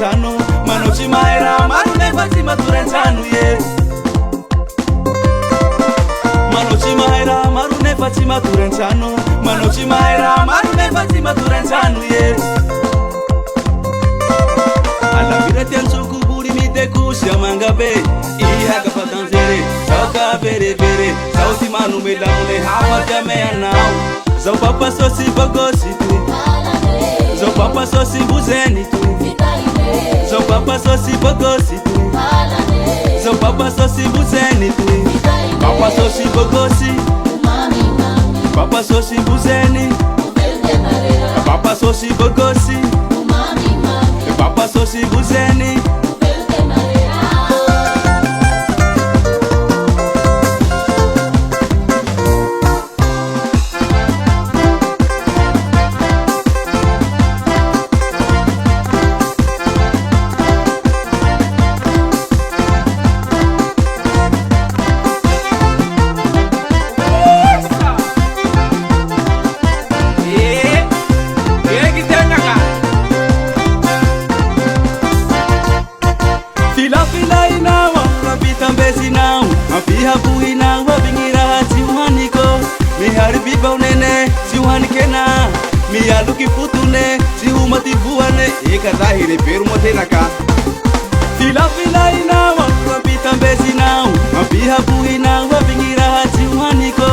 maturentrano manao tsy mahay raha maro nefa tsy maturentrano ye manao tsy mahay raha maro nefa tsy maturentrano manao tsy mahay raha maro nefa tsy maturentrano ye alavira tiantsoko bory midekosy amangabe ihaka fa danzere zao ka verevere zao ty manomelamole hafaty ameanao zao papasosy bogosy toy zao papasosy bozeny toy zao papasosy bogosy toy zao papasosy bozeny toy papasosy bogosy papasosy bozeny papasosy bogosy papasosy bozeny filafilainao ampitambesinao ampihabohinao avigny raha tsy hohaniko mihary bibao nene tsy hohanikena mialoky fotone tsy ho matyvoane eka za hirebero moa tenaka filafilainao ampitambesinao ampihabohinao avigny raha tsy hohaniko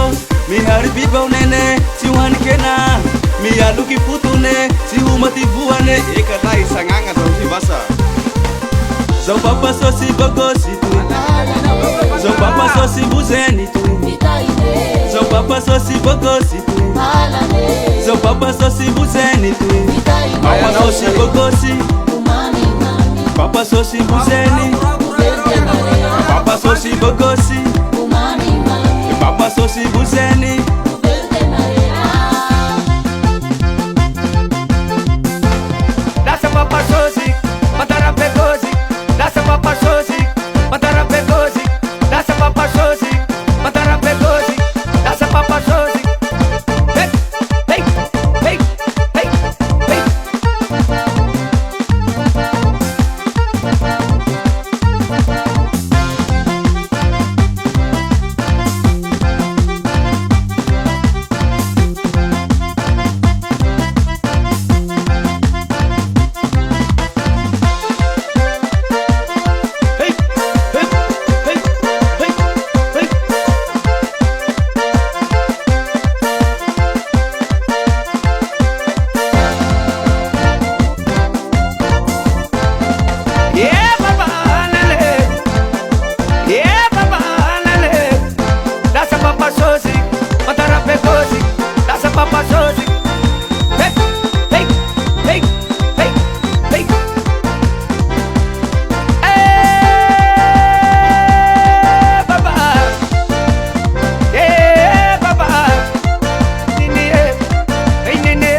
mihary bibao nene tsy hohanikena mialoky fotone tsy ho matyvoane eka za hisagnagna zao ty vasa zao papasosy bogosy toy zao papasosy bozeny toy zao papasosy bogosy toy zao papasosy bozeny toy papasosy bogosy papasosy bozeny papasosy bogosy papasosy bozeny Dasa papasosy matarapegosi Dasa papasosy matarapegosi Dasa papasosy matarapegosi Dasa papasosy hey hey hey hey hey papasosy hey hey hey hey hey baba nini hey nini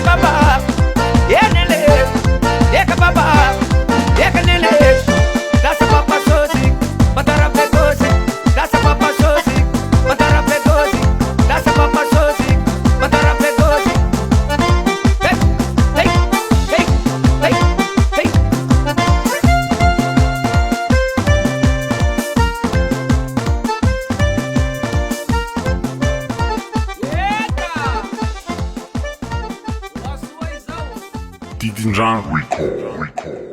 baba nene ka baba ka nene dasa papasosy matarapegosi dasa papasosy matarapegosi dasa papasosy matarapegosi hey hey hey hey hey Tidindrang Recall.